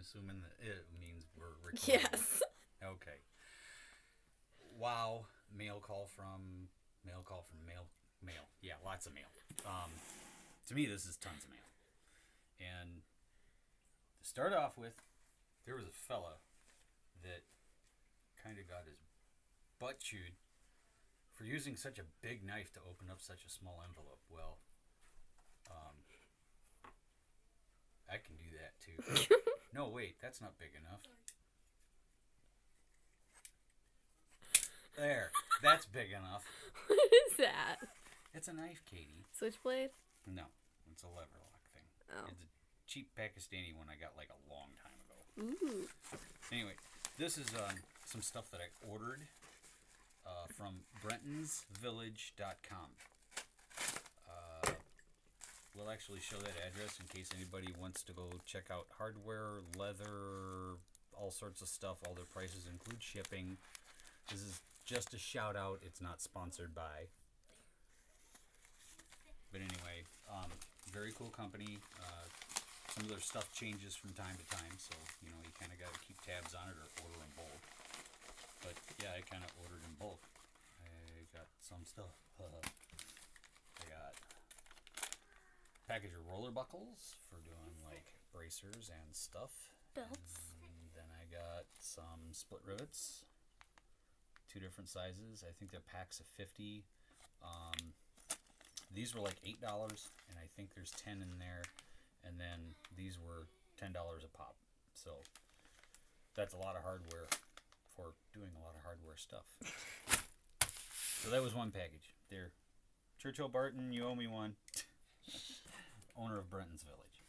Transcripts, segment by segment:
assuming that it means we're recording. Yes. Okay. Wow. Mail call from mail. Yeah, lots of mail. To me, this is tons of mail. And to start off with, there was a fella that kind of got his butt chewed for using such a big knife to open up such a small envelope. Well, I can do that too. No, wait, that's not big enough. There, that's big enough. What is that? It's a knife, Katie. Switchblade? No, it's a lever lock thing. Oh. It's a cheap Pakistani one I got like a long time ago. Ooh. Anyway, this is some stuff that I ordered from brentonsvillage.com. We'll actually show that address in case anybody wants to go check out hardware, leather, all sorts of stuff. All their prices include shipping. This is just a shout out. It's not sponsored by. But anyway, very cool company. Some of their stuff changes from time to time, so you kind of got to keep tabs on it or order in bulk. But yeah, I kind of ordered in bulk. I got some stuff. I got a package of roller buckles for doing like bracers and stuff. Belts. And then I got some split rivets, 2 different sizes. I think they're packs of 50. These were like $8, and I think there's 10 in there. And then these were $10 a pop. So that's a lot of hardware for doing a lot of hardware stuff. So that was one package. There, Churchill Barton, you owe me one. Owner of Brenton's Village.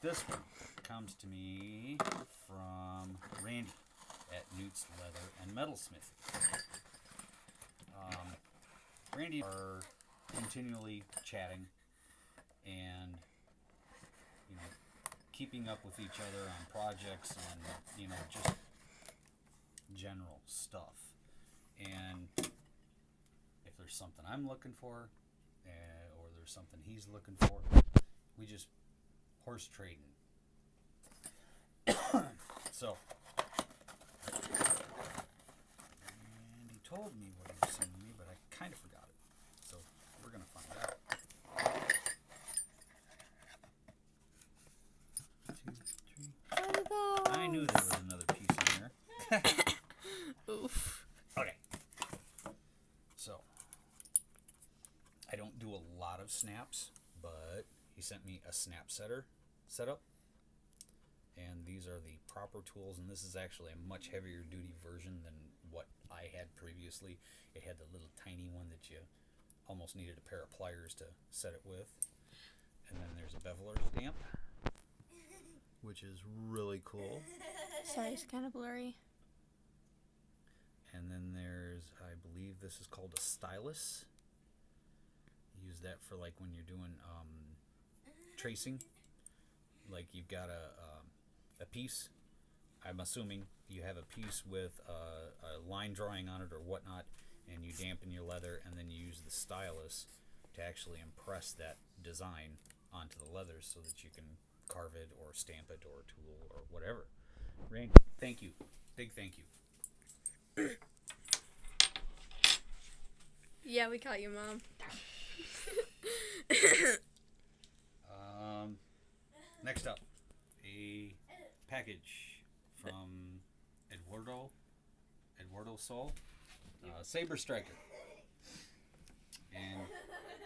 This one comes to me from Randy at Newts Leather and Metalsmithing. Randy are continually chatting and keeping up with each other on projects and just general stuff. And if there's something I'm looking for, or there's something he's looking for, we just horse trading. So, and he told me what he was sending me, but I kind of forgot it. So we're gonna find out. 2, 3. I knew there was another piece in there. Oof. Okay. So, I don't do a lot of snaps, but he sent me a snap setup. And these are the proper tools, and this is actually a much heavier duty version than what I had previously. It had the little tiny one that you almost needed a pair of pliers to set it with. And then there's a beveler stamp, which is really cool. Sorry, it's kind of blurry. And then there's, I believe this is called a stylus. Use that for like when you're doing tracing. Like you've got a piece. I'm assuming you have a piece with a line drawing on it or whatnot, and you dampen your leather, and then you use the stylus to actually impress that design onto the leather so that you can carve it or stamp it or tool or whatever. Randy, thank you. Big thank you. Yeah, we caught you, Mom. Next up, a package from Eduardo Sol, saberstriker. And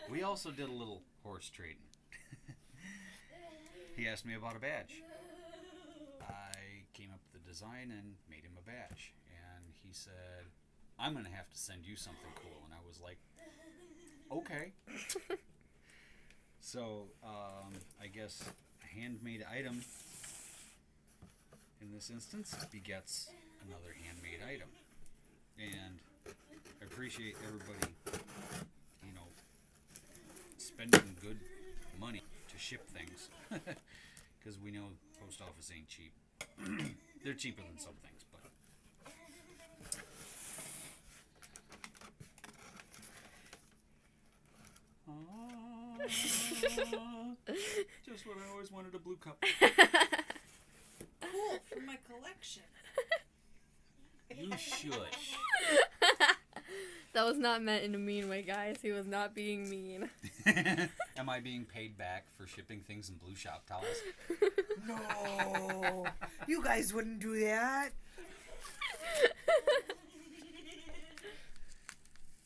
we also did a little horse trading. He asked me about a badge. I came up with the design and made him a badge. And he said, I'm going to have to send you something cool. And I was like, okay. So, I guess a handmade item in this instance begets another handmade item. And I appreciate everybody, spending good money to ship things. Because we know post office ain't cheap. They're cheaper than some things, but... Just what I always wanted, a blue cup. Cool for my collection. You shush. That was not meant in a mean way, guys. He was not being mean. Am I being paid back for shipping things in blue shop towels? No, you guys wouldn't do that.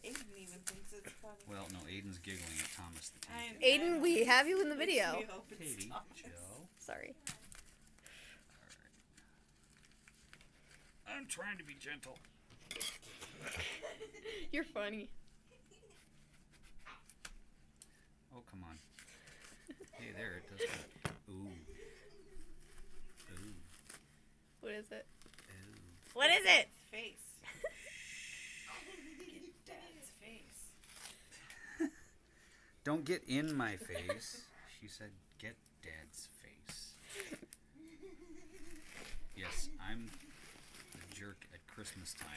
Aiden even thinks it's funny. Well, no, Aiden's giggling at Thomas the Tank. Aiden, we have you in the video. Makes me hope it's Katie, Thomas. chill. Sorry. I'm trying to be gentle. You're funny. Oh, come on. Hey, there, it does go. Ooh. Ooh. What is it? Ooh. What is it? Face. Get Dad's face. Don't get in my face. She said, get Dad's face. Yes, I'm a jerk at Christmas time.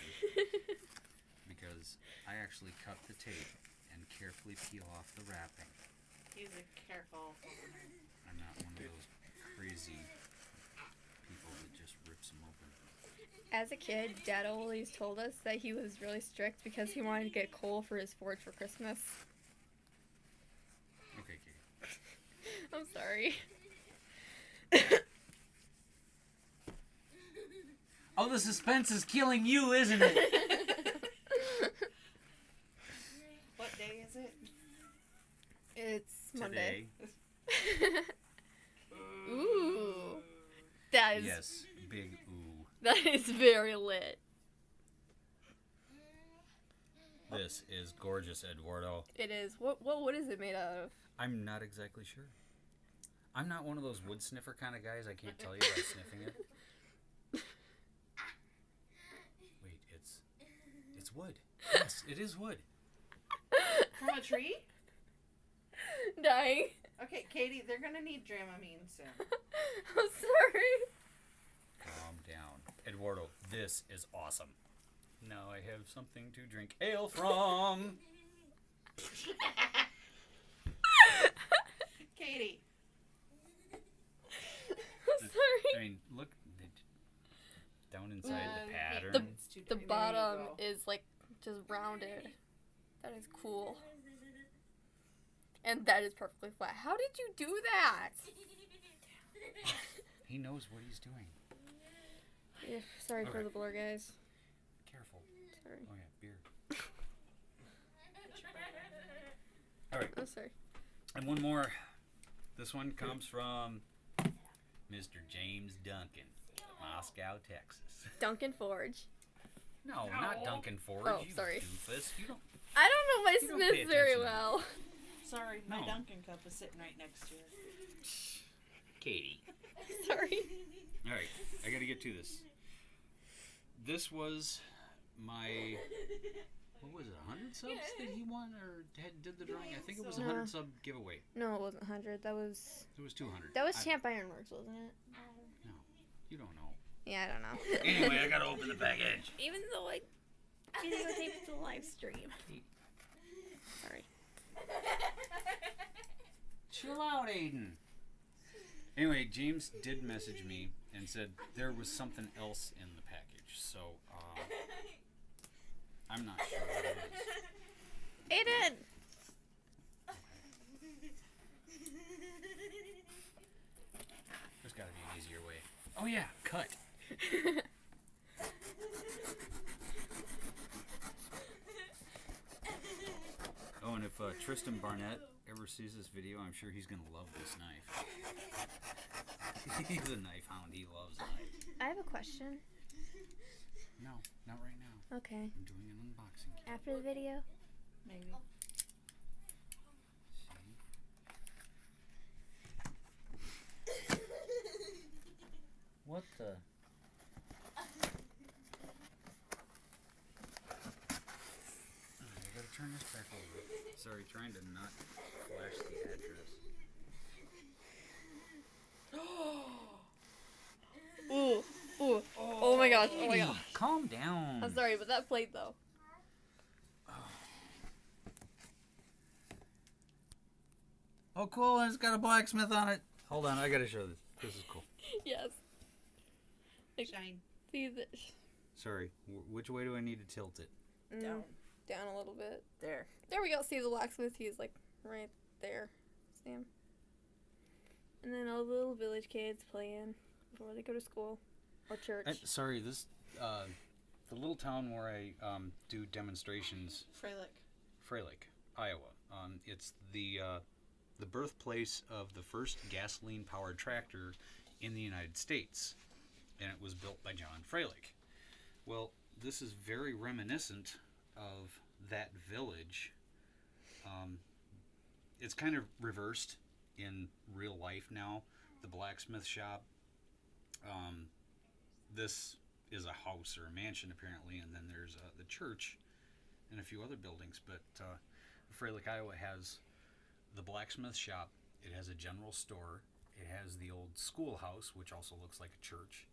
Because I actually cut the tape and carefully peel off the wrapping. He's a careful. I'm not one of those crazy people that just rips them open. As a kid, Dad always told us that he was really strict because he wanted to get coal for his forge for Christmas. Okay, Katie. I'm sorry. Oh, the suspense is killing you, isn't it? What day is it? It's Monday. Today. Ooh. That is Yes, big ooh. that is very lit. This is gorgeous, Eduardo. It is. What is it made out of? I'm not exactly sure. I'm not one of those wood sniffer kind of guys. I can't tell you by sniffing it. Wait, it's wood. Yes, it is wood. From a tree? Dying. Okay, Katie, they're gonna need Dramamine soon. I'm sorry. Calm down. Eduardo, this is awesome. Now I have something to drink ale from. Katie. I'm sorry. I mean, look down inside the pattern. The bottom is like just rounded. That is cool. And that is perfectly flat. How did you do that? He knows what he's doing. Yeah, sorry for Okay. the blur, guys. Careful. Sorry. Oh yeah, beer. All right, I'm sorry. and one more. This one comes from Mr. James Duncan, Moscow, Texas. Duncan Forge. No, not Duncan Forge. Oh, you sorry. doofus. You don't. I don't know my You don't pay Smiths very attention. well. Sorry, my No. Dunkin' cup is sitting right next to her. Katie. Sorry. All right, I got to get to this. This was my, what was it, 100 subs that he won or did the drawing? I think it was a 100 sub giveaway. No, it wasn't 100. That was It was 200. Champ Ironworks, wasn't it? No, you don't know. Yeah, I don't know. Anyway, I got to open the package. Even though I videotaped the live stream. Sorry. Chill out, Aiden. Anyway, James did message me and said there was something else in the package, so I'm not sure what it is. Aiden! There's got to be an easier way. Oh yeah, cut. Oh, and if Tristan Barnett ever sees this video, I'm sure he's gonna love this knife. He's a knife hound. He loves knives. I have a question. No, not right now. Okay. I'm doing an unboxing. After the video? Maybe. See? What the? I gotta turn this back over. Sorry, trying to not flash the address. Ooh. Ooh. Oh my gosh. Oh my gosh. Calm down. I'm sorry, but that plate though. Oh, cool. And it's got a blacksmith on it. Hold on, I gotta show this. This is cool. Yes. Like, Shine see the Sorry, which way do I need to tilt it? down. down a little bit. There. There we go. See the blacksmith? He's like right there. See him? And then all the little village kids playing before they go to school or church. Sorry, this the little town where I do demonstrations, Freilich. Iowa. It's the birthplace of the first gasoline-powered tractor in the United States, and it was built by John Freilich. Well, this is very reminiscent of that village. It's kind of reversed in real life now. The blacksmith shop. This is a house or a mansion apparently, and then there's the church and a few other buildings. But Freilich, Iowa has the blacksmith shop. It has a general store. It has the old schoolhouse, which also looks like a church,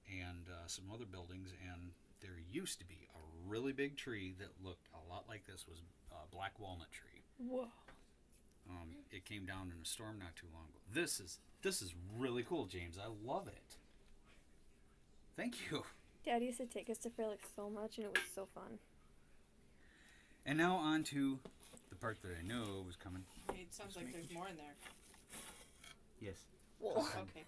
and some other buildings. And there used to be a really big tree that looked a lot like this. Was a black walnut tree. Whoa. It came down in a storm not too long ago. This is really cool, James. I love it. Thank you. Dad used to take us to Frelick so much, and it was so fun. And now on to the part that I know was coming. It sounds like there's more in there. Yes. Whoa. Okay.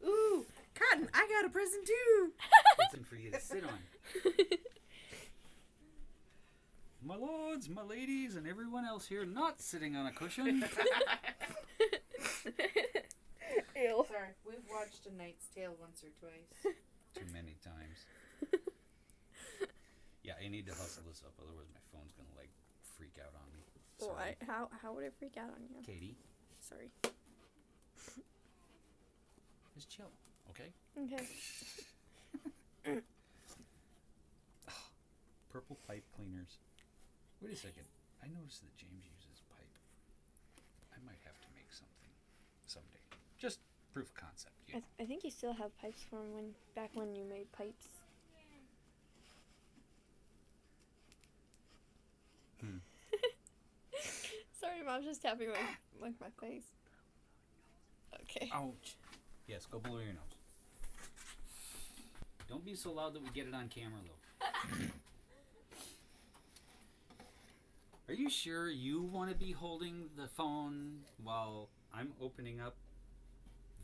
Ooh, Cotton, I got a present too. Something for you to sit on. My lords, my ladies, and everyone else here not sitting on a cushion. Ew. Sorry, we've watched A Knight's Tale once or twice. Too many times. Yeah, I need to hustle this up, otherwise my phone's gonna like freak out on me. Why? How would it freak out on you? Katie, Sorry. just chill, okay? Okay. Purple pipe cleaners. Wait a second. I noticed that James uses pipe. I might have to make something someday. Just proof of concept. You know. I think you still have pipes from back when you made pipes. Sorry, Mom's just tapping my face. Okay. Ouch. Yes, go blow your nose. Don't be so loud that we get it on camera, though. Are you sure you want to be holding the phone while I'm opening up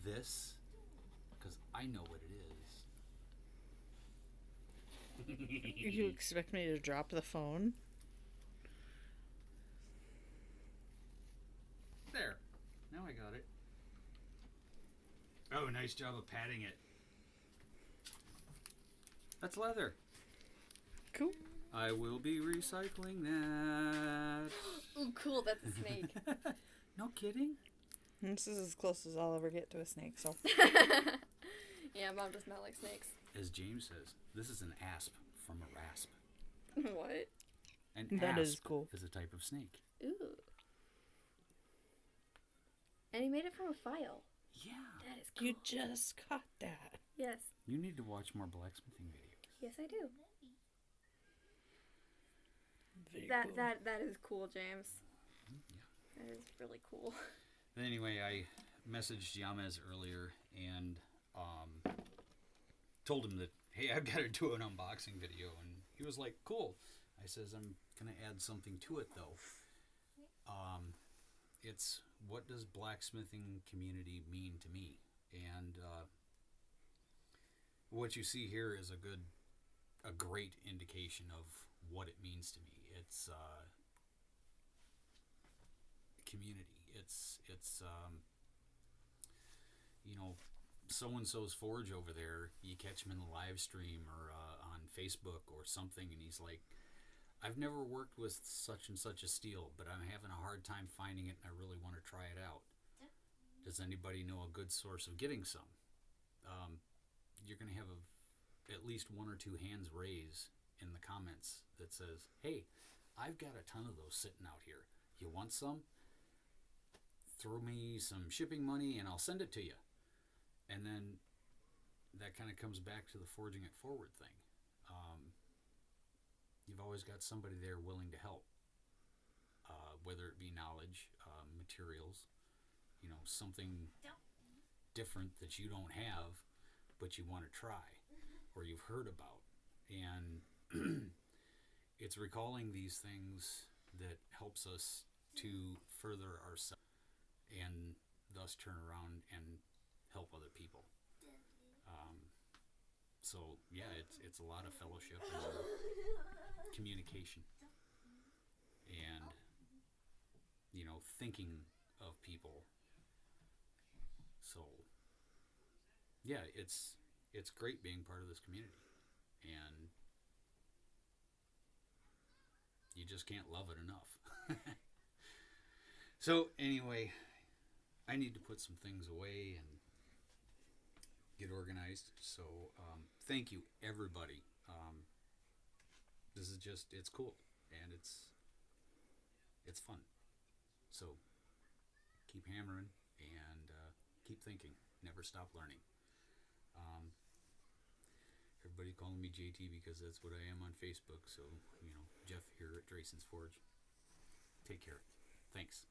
this? Because I know what it is. You expect me to drop the phone? There. Now I got it. Oh, nice job of patting it. That's leather. Cool. I will be recycling that. Ooh, cool. That's a snake. No kidding. This is as close as I'll ever get to a snake, so. Yeah, Mom does not like snakes. As James says, this is an asp from a rasp. What? An That asp is cool. is a type of snake. Ooh. And he made it from a file. Yeah. That is cool. You just got that. Yes. You need to watch more blacksmithing videos. Yes, I do. Very That cool. that is cool, James. Yeah. That is really cool. But anyway, I messaged Yamez earlier and told him that, hey, I've got to do an unboxing video. And he was like, cool. I says, I'm going to add something to it, though. It's, what does blacksmithing community mean to me? And what you see here is a great indication of what it means to me. It's community. It's you know, so-and-so's forge over there, you catch him in the live stream or on Facebook or something, and he's like, I've never worked with such and such a steel, but I'm having a hard time finding it and I really want to try it out. Does anybody know a good source of getting some? You're going to have at least one or two hands raised in the comments that says, hey, I've got a ton of those sitting out here. You want some? Throw me some shipping money and I'll send it to you. And then that kind of comes back to the forging it forward thing. You've always got somebody there willing to help, whether it be knowledge, materials, you know, something different that you don't have, but you want to try or you've heard about. And it's recalling these things that helps us to further ourselves and thus turn around and help other people. So yeah, it's a lot of fellowship and communication, and thinking of people. So yeah, it's great being part of this community, and you just can't love it enough. So anyway, I need to put some things away and get organized. So thank you, everybody. This is it's cool, and it's fun. So keep hammering and keep thinking. Never stop learning. Everybody calling me JT because that's what I am on Facebook. So Jeff here at Drayson's Forge. Take care. Thanks.